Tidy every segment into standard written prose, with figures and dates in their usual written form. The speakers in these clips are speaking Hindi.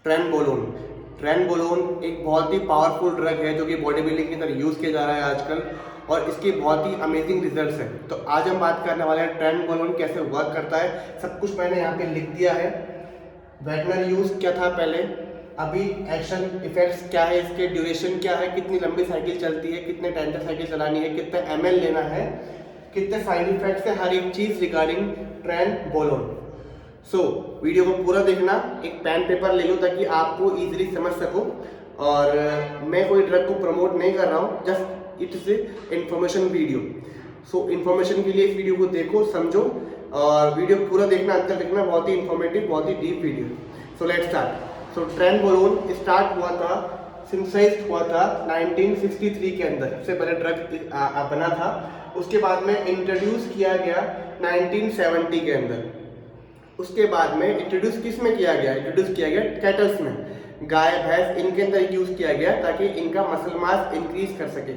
ट्रेनबोलोन। ट्रेनबोलोन एक बहुत ही पावरफुल ड्रग है जो कि बॉडी बिल्डिंग के अंदर यूज़ किया जा रहा है आजकल, और इसके बहुत ही अमेजिंग रिजल्ट्स हैं। तो आज हम बात करने वाले हैं ट्रेनबोलोन कैसे वर्क करता है। सब कुछ मैंने यहाँ पे लिख दिया है। वेटनरी यूज़ क्या था पहले, अभी एक्शन इफेक्ट्स क्या है, इसके ड्यूरेशन क्या है, कितनी लंबी साइकिल चलती है, कितने टाइम तक साइकिल चलानी है, कितना ml लेना है, कितने साइड इफेक्ट्स है, हर एक चीज़ रिगार्डिंग ट्रेनबोलोन। वीडियो को पूरा देखना, एक पेन पेपर ले लो ताकि आपको इजीली समझ सको। और मैं कोई ड्रग को प्रमोट नहीं कर रहा हूँ, just it is information video. Information के लिए इस वीडियो को देखो, समझो, और वीडियो पूरा देखना, अंतर देखना, बहुत ही इंफॉर्मेटिव, बहुत ही deep video. Let's start. Trenbolone start हुआ था, सिंथेसाइज हुआ था 1963 के अंदर, सबसे पहले ड्रग बना था। उसके बाद में इंट्रोड्यूस किया गया 1970 के अंदर। उसके बाद में इंट्रोड्यूस किस में किया गया, इंट्रोड्यूस किया गया कैटल्स में, गाय भैंस इनके अंदर यूज किया गया ताकि इनका मसल मास इंक्रीज कर सके,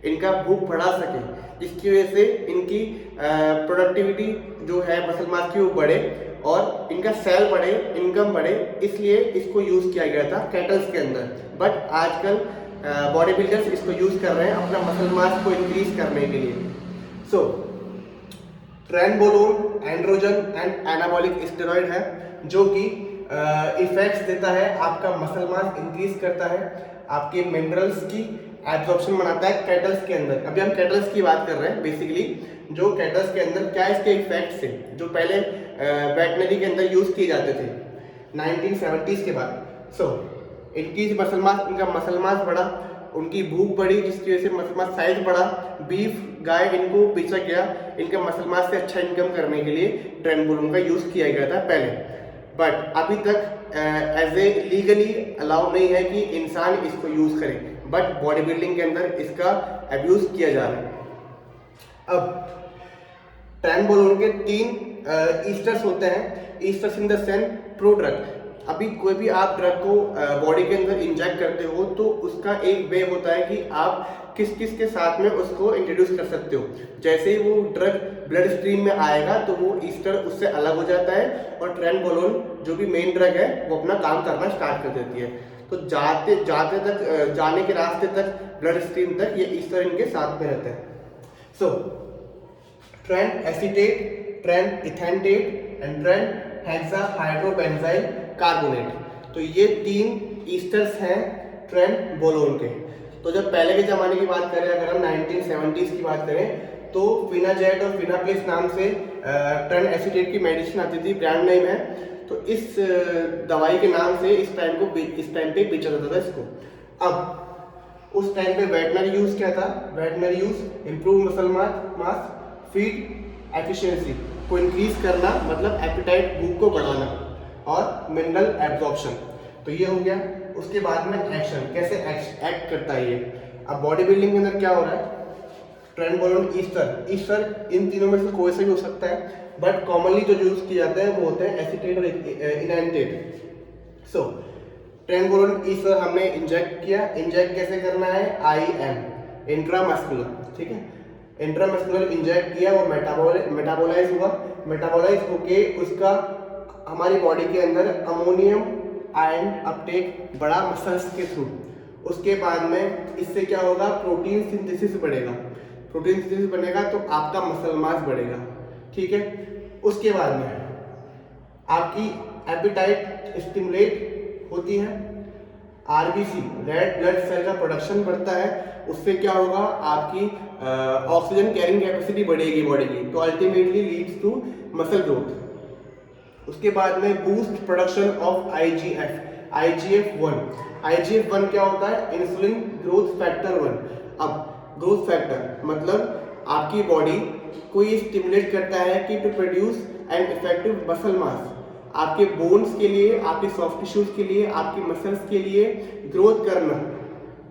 इनका भूख बढ़ा सके, जिसकी वजह से इनकी प्रोडक्टिविटी जो है मसल मास की वो बढ़े और इनका सेल बढ़े, इनकम बढ़े, इसलिए इसको यूज किया गया था कैटल्स के अंदर। बट आजकल बॉडी बिल्डर्स इसको यूज कर रहे हैं अपना मसल मास को इंक्रीज करने के लिए। Trenbolone androgen and anabolic steroid है जो कि इफेक्ट्स देता है, आपका मसल मास इंक्रीज करता है, आपके मिनरल्स की एब्जॉर्प्शन बनाता है कैटल्स के अंदर। अभी हम कैटल्स की बात कर रहे हैं बेसिकली, जो कैटल्स के अंदर क्या इसके इफेक्ट्स हैं जो पहले वेटनरी के अंदर यूज किए जाते थे 1970s के बाद। इनकी मसल मास, इनका मसल मास बढ़ा, उनकी भूख बढ़ी, जिसकी वजह से मसल मास साइज बढ़ा, बीफ गाय इनको बेचा गया, इनका मसल मास से अच्छा इनकम करने के लिए ट्रेनबोलोन का यूज किया गया था पहले। बट अभी तक एज ए लीगली अलाउ नहीं है कि इंसान इसको यूज करे, बट बॉडी बिल्डिंग के अंदर इसका अब्यूज किया जा रहा है। अब ट्रेनबोलोन के 3 ईस्टर्स होते हैं, esters in the sense pro drug. अभी कोई भी आप ड्रग को बॉडी के अंदर इंजेक्ट करते हो तो उसका एक वे होता है कि आप किस किस के साथ में उसको इंट्रोड्यूस कर सकते हो। जैसे ही वो ड्रग ब्लड स्ट्रीम में आएगा तो वो ईस्टर उससे अलग हो जाता है और ट्रेनबोलोन जो भी मेन ड्रग है वो अपना काम करना स्टार्ट कर देती है। तो जाने के रास्ते तक, ब्लड स्ट्रीम तक ये ईस्टर इनके साथ में रहते हैं। Tren acetate, tren enanthate and tren hexahydrobenzyl carbonate. तो ये 3 ईस्टर्स हैं ट्रेनबोलोन के। तो जब पहले के ज़माने की बात करें, अगर हम 1970s की बात करें, तो फिनाजेट और फिनाप्लेस नाम से ट्रेन एसीटेट की मेडिसिन आती थी, ब्रांड नेम है। तो इस दवाई के नाम से इस टाइम पे बेचा जाता था इसको। अब उस टाइम पे वेटनरी यूज क्या था, veterinary use improve muscle mass, feed efficiency को इंक्रीज करना, मतलब एपेटाइट, भूख को बढ़ाना, और मिनरल एब्जॉर्प्शन। तो ये हो गया। उसके बाद में एक्शन, कैसे एक्ट करता है ये। अब बॉडी बिल्डिंग के अंदर क्या हो रहा है, ट्रेनबोलोन ईस्टर इन तीनों में से कोई से भी हो सकता है, बट कॉमनली जो यूज किए जाते हैं वो होते हैं एसीटेट और इनएंटेट। ट्रेनबोलोन ईस्टर हमने इंजेक्ट किया। इंजेक्ट कैसे करना है, IM, इंट्रामस्कुलर, ठीक है। इंट्रामस्कुलर इंजेक्ट किया, वो मेटाबोलाइज हुआ, मेटाबोलाइज होके उसका हमारी बॉडी के अंदर अमोनियम आयन अपटेक बढ़ा मसल्स के थ्रू। उसके बाद में इससे क्या होगा, प्रोटीन सिंथेसिस बढ़ेगा, प्रोटीन सिंथेसिस बनेगा तो आपका मसल मास बढ़ेगा, ठीक है। उसके बाद में आपकी एपेटाइट स्टिमुलेट होती है, RBC रेड ब्लड सेल का प्रोडक्शन बढ़ता है, उससे क्या होगा, आपकी ऑक्सीजन कैरिंग कैपेसिटी बढ़ेगी बॉडी की, तो ultimately leads to muscle growth. उसके बाद में boost production of IGF-1। IGF-1 क्या होता है, इंसुलिन ग्रोथ फैक्टर 1। अब ग्रोथ फैक्टर मतलब आपकी बॉडी को ये स्टिमुलेट करता है कि to produce an effective muscle mass, आपके बोन्स के लिए, आपके सॉफ्ट टिश्यूज के लिए, आपकी मसल्स के लिए ग्रोथ करना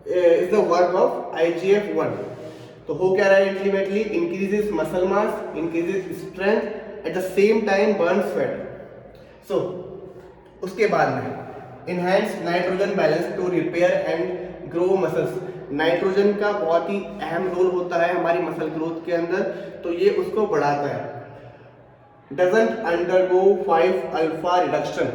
is the work of IGF-1। तो हो क्या रहा है, ultimately increases muscle mass, increases strength, at the same time burns fat. उसके बाद में enhance nitrogen balance to repair and grow muscles. Nitrogen का बहुत ही अहम रोल होता है हमारी मसल ग्रोथ के अंदर, तो ये उसको बढ़ाता है। Doesn't undergo 5 alpha reduction.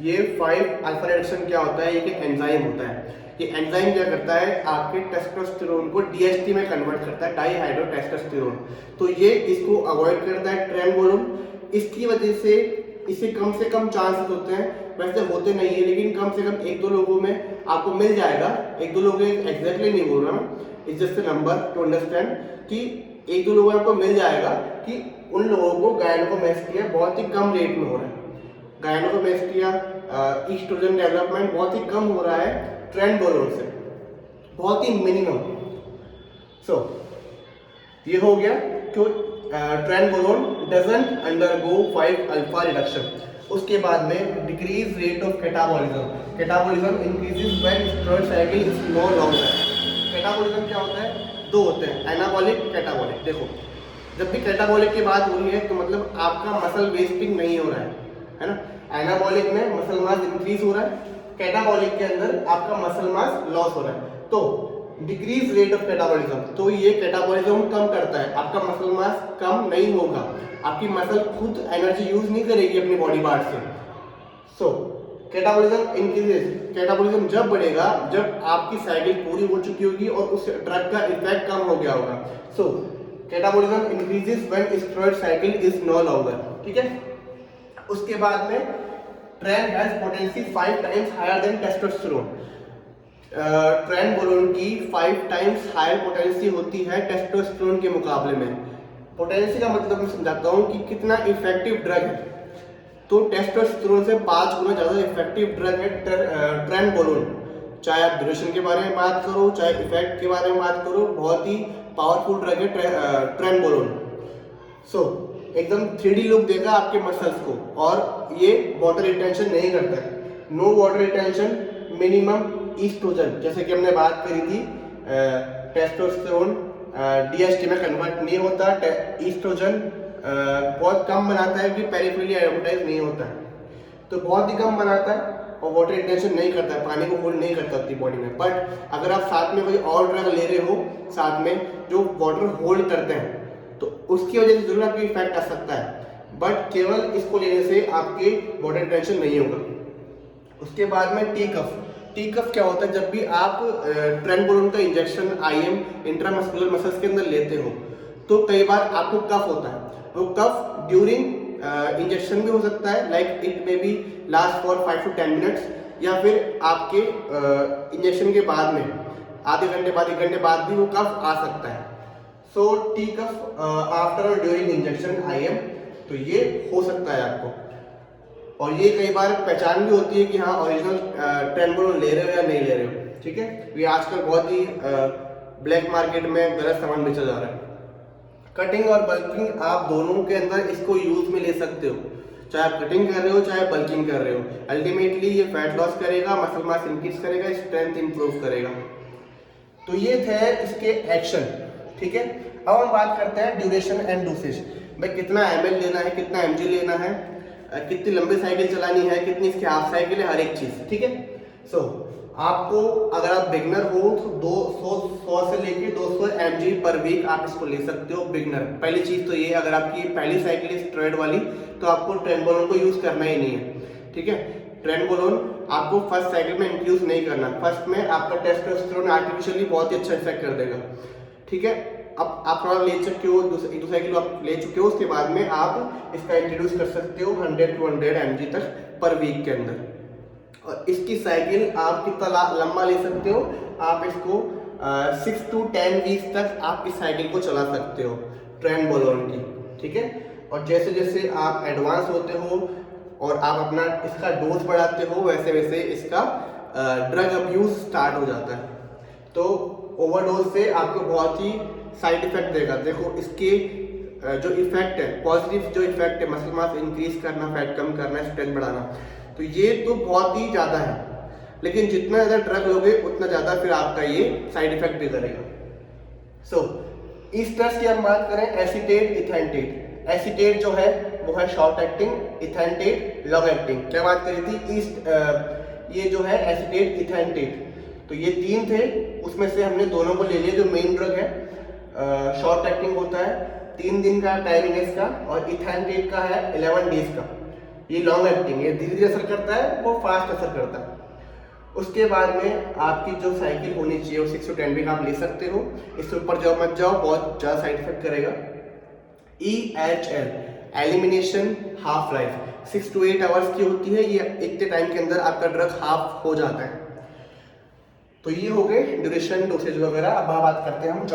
ये 5 अल्फा रिडक्शन क्या होता है, ये एक एंजाइम होता है। ये एंजाइम क्या करता है, आपके टेस्टोस्टेरोन को डीएचटी में कन्वर्ट करता है, डाईहाइड्रोटेस्टोस्टेरोन। तो ये इसको अवॉइड करता है ट्रेनबोलोन। इसकी वजह से इसे कम से कम चांसेस होते हैं, वैसे होते नहीं है लेकिन कम से कम 1-2 लोगों में आपको मिल जाएगा। 1-2 लोगों एग्जैक्टली नहीं बोल रहा मैं, it's just a number two understand कि 1-2 लोगों में आपको मिल जाएगा कि उन लोगों को गायनेकोमैस्टिया बहुत ही कम रेट में हो रहा है। गायनेकोमैस्टिया ईस्ट्रोजन डेवलपमेंट बहुत ही कम हो रहा है ट्रेनबोलोन से, बहुत ही मिनिमम। सो ये हो गया क्यों trenbolone doesn't undergo 5 alpha reduction. उसके बाद में decrease rate of catabolism. Catabolism increases when steroid cycle is no longer. Catabolism क्या होता है, दो होते हैं, एनाबॉलिक, कैटाबॉलिक। देखो जब भी कैटाबॉलिक की बात हो रही है तो मतलब आपका मसल वेस्टिंग नहीं हो रहा है ना। एनाबॉलिक में मसल मास इंक्रीज हो रहा है, कैटाबॉलिक के अंदर आपका मसल मास लॉस हो रहा है। तो डिक्रीज रेट ऑफ कैटाबॉलिज्म, तो ये कैटाबॉलिज्म कम करता है, आपका मसल मास कम नहीं होगा, आपकी मसल खुद एनर्जी यूज नहीं करेगी अपनी बॉडी पार्ट से। सो कैटाबॉलिज्म इंक्रीजेस। कैटाबॉलिज्म जब बढ़ेगा जब आपकी साइकिल पूरी हो चुकी होगी और उस ड्रग का इफेक्ट कम हो गया होगा। So catabolism increases when steroid cycle is no longer, ठीक है। उसके बाद में tren has potency 5 times higher than testosterone. Trenbolone की 5 टाइम्स हायर पोटेंसी होती है टेस्टोस्टेरोन के मुकाबले में। पोटेंसी का मतलब मैं समझाता हूँ कि कितना इफेक्टिव ड्रग है। तो टेस्टोस्टेरोन से 5 गुना ज़्यादा इफेक्टिव ड्रग है ट्रेनबोलोन। चाहे आप ड्यूरेशन के बारे में बात करो, चाहे इफेक्ट के बारे में बात करो, बहुत ही पावरफुल ड्रग है ट्रेनबोलोन। सो एकदम 3D लुक देगा आपके मसल्स को, और ये वाटर रिटेंशन नहीं करता है। No water retention, minimum oestrogen, जैसे कि हमने बात करी थी, टेस्टोस्टेरोन डीएचटी में कन्वर्ट नहीं होता, ईस्ट्रोजन बहुत कम बनाता है कि पेरिफेरली एडवर्टाइज नहीं होता है, तो बहुत ही कम बनाता है और वाटर रिटेंशन नहीं करता है, पानी को होल्ड नहीं करता अपनी बॉडी में। बट अगर आप साथ में कोई और ड्रग ले रहे हो साथ में जो वाटर होल्ड करते हैं तो उसकी वजह से जरूर आपको इफेक्ट आ सकता है, बट केवल इसको लेने से आपके वाटर रिटेंशन नहीं होगा। उसके बाद में टी कफ। टी कफ क्या होता है, जब भी आप ट्रेनबोलोन का इंजेक्शन आईएम इंट्रामस्कुलर मसल्स के अंदर लेते हो तो कई बार आपको कफ होता है। वो कफ ड्यूरिंग इंजेक्शन भी हो सकता है, like it may be last for 5 to 10 minutes, या फिर आपके इंजेक्शन के बाद में आधे घंटे बाद, 1 घंटे बाद भी वो कफ आ सकता है। सो टी कफ आफ्टर और ड्यूरिंग इंजेक्शन आईएम, तो ये हो सकता है आपको। और ये कई बार पहचान भी होती है कि हाँ ओरिजिनल ट्रेनबोलोन ले रहे हो या नहीं ले रहे हो, ठीक है। ये आजकल बहुत ही ब्लैक मार्केट में गलत सामान बेचा जा रहा है। कटिंग और बल्किंग, आप दोनों के अंदर इसको यूज में ले सकते हो, चाहे आप कटिंग कर रहे हो चाहे बल्किंग कर रहे हो। अल्टीमेटली ये फैट लॉस करेगा, मसल मास इंक्रीज करेगा, स्ट्रेंथ इंप्रूव करेगा। तो ये थे इसके एक्शन, ठीक है। अब हम बात करते हैं ड्यूरेशन एंड डोसेज। भाई कितना ml लेना है, कितना mg लेना है, कितनी लंबी साइकिल चलानी है, कितनी इसकी हाफ साइकिल है, हर एक चीज, ठीक है। सो आपको अगर आप बिगनर हो तो 100 से लेके 200 mg पर वीक आप इसको ले सकते हो, बिगनर। पहली चीज तो ये, अगर आपकी पहली साइकिल है स्टेरॉइड वाली तो आपको ट्रेनबोलोन को यूज करना ही नहीं है, ठीक है। ट्रेनबोलोन आपको फर्स्ट साइकिल में इंट्रोड्यूस नहीं करना, फर्स्ट में आपका टेस्टोस्टेरोन आर्टिफिशियली बहुत ही अच्छा इफेक्ट कर देगा, ठीक है। अब आप थोड़ा ले चुके हो, 1-2 साइकिल आप ले चुके हो, उसके बाद में आप इसका इंट्रोड्यूस कर सकते हो 100 to 100 mg तक पर वीक के अंदर। और इसकी साइकिल आप कितना लंबा ले सकते हो, आप इसको 6 to 10 वीक्स तक आप इस साइकिल को चला सकते हो ट्रेनबोलोन की, ठीक है। और जैसे जैसे आप एडवांस होते हो और आप अपना इसका डोज बढ़ाते हो, वैसे वैसे इसका ड्रग अब्यूज स्टार्ट हो जाता है। तो ओवरडोज से आपको बहुत ही साइड इफेक्ट देगा। देखो इसके जो इफेक्ट है, पॉजिटिव जो इफेक्ट है, मसल मास इंक्रीज करना, फैट कम करना, स्ट्रेंथ बढ़ाना, तो ये तो बहुत ही ज़्यादा है। लेकिन जितना ज़्यादा ड्रग लोगे उतना ज़्यादा फिर आपका ये साइड इफेक्ट भी करेगा। सो ईस्टर्स की हम बात करें, एसीटेट, इथेंटेट। एसीटेट जो है वो है शॉर्ट एक्टिंग, इथेंटेट लॉन्ग एक्टिंग। क्या बात करी थी, ये जो है एसीटेट, इथेंटेट, तो ये 3 थे, उसमें से हमने दोनों को ले लिया। जो मेन ड्रग है शॉर्ट एक्टिंग होता है, 3 दिन का टाइमिंग है इसका, और इथेंटेट का है 11 डेज का। ये लॉन्ग एक्टिंग है, धीरे धीरे असर करता है, वो फास्ट असर करता है। उसके बाद में आपकी जो साइकिल होनी चाहिए वो 6 to 10 वीक आप ले सकते हो। इससे ऊपर जाओ मत जाओ, बहुत ज़्यादा साइड इफेक्ट करेगा। EHL elimination half life 6 to 8 hours की होती है। ये इतने टाइम के अंदर आपका ड्रग हाफ हो जाता है। तो ये हो गए ड्यूरेशन, डोसेज वगैरह। अब बात करते हैं हम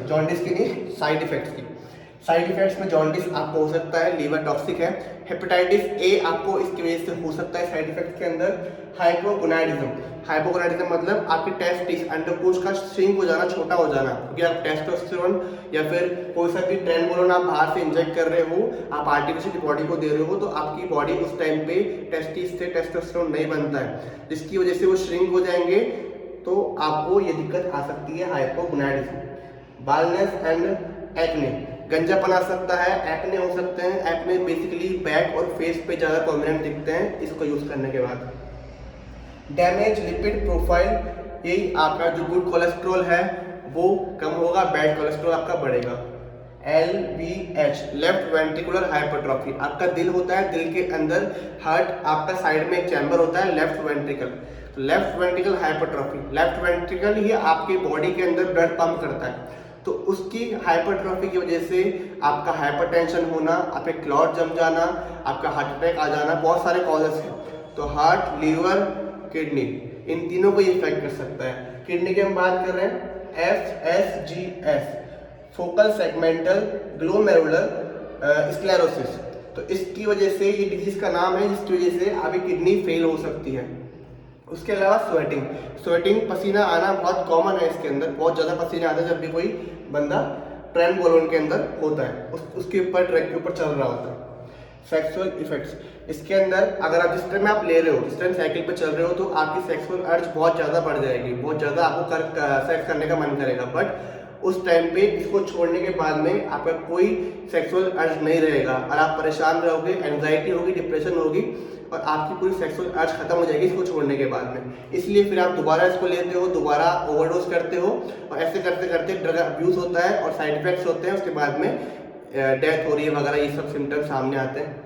जॉन्डिस के लिए साइड इफेक्ट्स की। साइड इफेक्ट्स में जॉन्डिस आपको हो सकता है, लीवर टॉक्सिक है। हेपेटाइटिस ए आपको इसकी वजह से हो सकता है साइड इफेक्ट के अंदर। हाइपोगोनाडिज्म मतलब आपके टेस्टिस अंडकोश का श्रिंक हो जाना, छोटा हो जाना, क्योंकि आप टेस्टोस्टेरोन या फिर कोई सा भी ट्रेनबोलोन आप बाहर से इंजेक्ट कर रहे हो, आप आर्टिफिशियल बॉडी को दे रहे हो, तो आपकी बॉडी उस टाइम पे टेस्टिस से टेस्टोस्टेरोन नहीं बनता है, जिसकी वजह से वो श्रिंक हो जाएंगे, तो आपको ये दिक्कत आ सकती है हाइपोगोनाडिज्म। बालनेस एंड एक्ने, गंजापन आ सकता है, एक्ने हो सकते हैं। एक्ने बेसिकली बैक और फेस पे ज़्यादा प्रोमिनेंट दिखते हैं इसको यूज़ करने के बाद। डैमेज लिपिड प्रोफाइल, यही आपका जो गुड कोलेस्ट्रॉल है वो कम होगा, बैड कोलेस्ट्रॉल आपका बढ़ेगा। LVH लेफ्ट वेंट्रिकुलर हाइपरट्रॉफी, आपका दिल होता है, दिल के अंदर हार्ट आपका साइड में एक चैम्बर होता है लेफ्ट वेंट्रिकल, तो left ventricle hypertrophy, left ventricle ही आपके बॉडी के अंदर ब्लड पंप करता है, तो उसकी हाइपरट्रॉफी की वजह से आपका हाइपरटेंशन होना, आपके क्लॉट जम जाना, आपका हार्ट अटैक आ जाना, बहुत सारे कॉजेस हैं। तो हार्ट, लीवर, किडनी, इन तीनों को ये इफेक्ट कर सकता है। किडनी की हम बात कर रहे हैं, FSGS focal segmental glomerular sclerosis, तो इसकी वजह से ये डिजीज का नाम है, जिसकी वजह से आपकी किडनी फेल हो सकती है। उसके अलावा स्वेटिंग पसीना आना बहुत कॉमन है इसके अंदर, बहुत ज़्यादा पसीना आता है जब भी कोई बंदा ट्रेनबोलोन के अंदर होता है, उसके ऊपर ट्रैक के ऊपर चल रहा होता है। सेक्सुअल इफेक्ट्स, इसके अंदर अगर आप जिस टाइम में आप ले रहे हो, जिस टाइम साइकिल पे चल रहे हो, तो आपकी सेक्सुअल अर्ज बहुत ज़्यादा बढ़ जाएगी, बहुत ज़्यादा आपको सेक्स करने का मन करेगा, बट उस टाइम पे इसको छोड़ने के बाद में आपका कोई सेक्सुअल अर्ज नहीं रहेगा और आप परेशान रहोगे, एंजाइटी होगी, डिप्रेशन होगी और आपकी पूरी सेक्सुअल अर्ज खत्म हो जाएगी इसको छोड़ने के बाद में। इसलिए फिर आप दोबारा इसको लेते हो, दोबारा ओवरडोज करते हो और ऐसे करते करते ड्रग अब्यूज होता है और साइड इफेक्ट्स होते हैं, उसके बाद में डेथ हो रही है वगैरह, ये सब सिम्टम्स सामने आते हैं।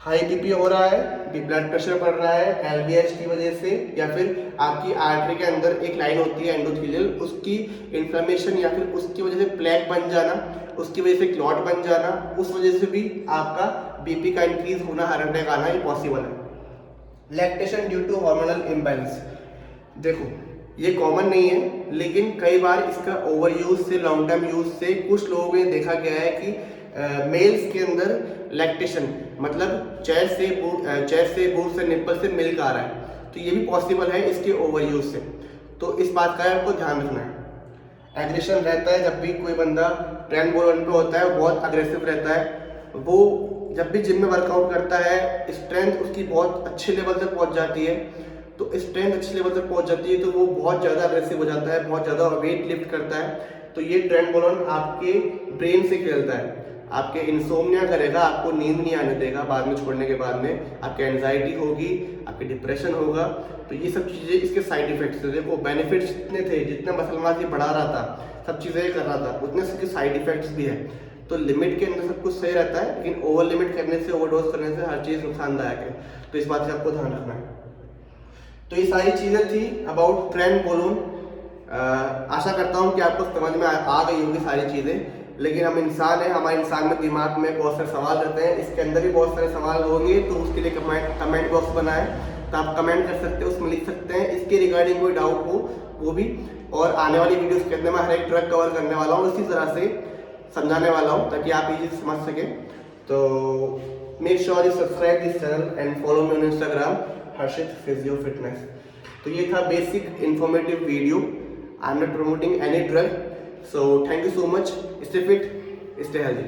हाई बीपी हो रहा है, ब्लड प्रेशर बढ़ रहा है LVH की वजह से, या फिर आपकी आर्टरी के अंदर एक लाइन होती है एंडोथेलियल, उसकी इन्फ्लेमेशन या फिर उसकी वजह से प्लेक बन जाना, उसकी वजह से क्लॉट बन जाना, उस वजह से भी आपका बीपी का इंक्रीज होना, हार्ट अटैक आना ये पॉसिबल है। Lactation due to hormonal imbalance, देखो ये कॉमन नहीं है, लेकिन कई बार इसका ओवर यूज से, लॉन्ग टर्म यूज से कुछ लोगों में देखा गया है कि मेल्स के अंदर लैक्टेशन मतलब चेस्ट से बूथ से निप्पल से मिल्क आ रहा है, तो ये भी पॉसिबल है इसके ओवर यूज से, तो इस बात का आपको ध्यान रखना है। एग्रेशन रहता है, जब भी कोई बंदा ट्रेनबोलोन पे होता है वो बहुत अग्रेसिव रहता है, वो जब भी जिम में वर्कआउट करता है स्ट्रेंथ उसकी बहुत अच्छे लेवल तक पहुंच जाती है, तो स्ट्रेंथ अच्छे लेवल तक पहुंच जाती है तो वो बहुत ज़्यादा अग्रेसिव हो जाता है, बहुत ज़्यादा वेट लिफ्ट करता है, तो ये ट्रेनबोलोन आपके ब्रेन से खेलता है, आपके इंसोम्निया करेगा, आपको नींद नहीं आने देगा, बाद में छोड़ने के बाद में आपकी एंजाइटी होगी, आपकी डिप्रेशन होगा, तो ये सब चीज़ें इसके साइड इफेक्ट्स थे। देखो बेनिफिट्स जितने थे, जितना मसल मास ये बढ़ा रहा था, सब चीज़ें कर रहा था, उतने इसके साइड इफेक्ट्स भी है। तो लिमिट के अंदर सब कुछ सही रहता है, लेकिन ओवर लिमिट करने से, ओवरडोज करने से हर चीज़ नुकसानदायक है, तो इस बात से आपको ध्यान रखना है। तो ये सारी चीज़ें थी अबाउट ट्रेनबोलोन। आशा करता हूँ कि आपको समझ में आ गई होगी सारी चीज़ें, लेकिन हम इंसान हैं, हमारे इंसान में दिमाग में बहुत सारे सवाल रहते हैं, इसके अंदर भी बहुत सारे सवाल होंगे, तो उसके लिए कमेंट बॉक्स बनाए, तो आप कमेंट कर सकते हो, उसमें लिख सकते हैं इसके रिगार्डिंग कोई डाउट हो वो भी, और आने वाली वीडियोस के अंदर मैं हर एक ड्रग कवर करने वाला हूँ, इसी तरह से समझाने वाला हूँ ताकि आप ये चीज़ समझ सकें। तो make sure you subscribe this channel and follow me on Instagram Harshit physio fitness. तो ये था basic informative video, I am not promoting any drug, so thank you so much, stay fit, stay healthy।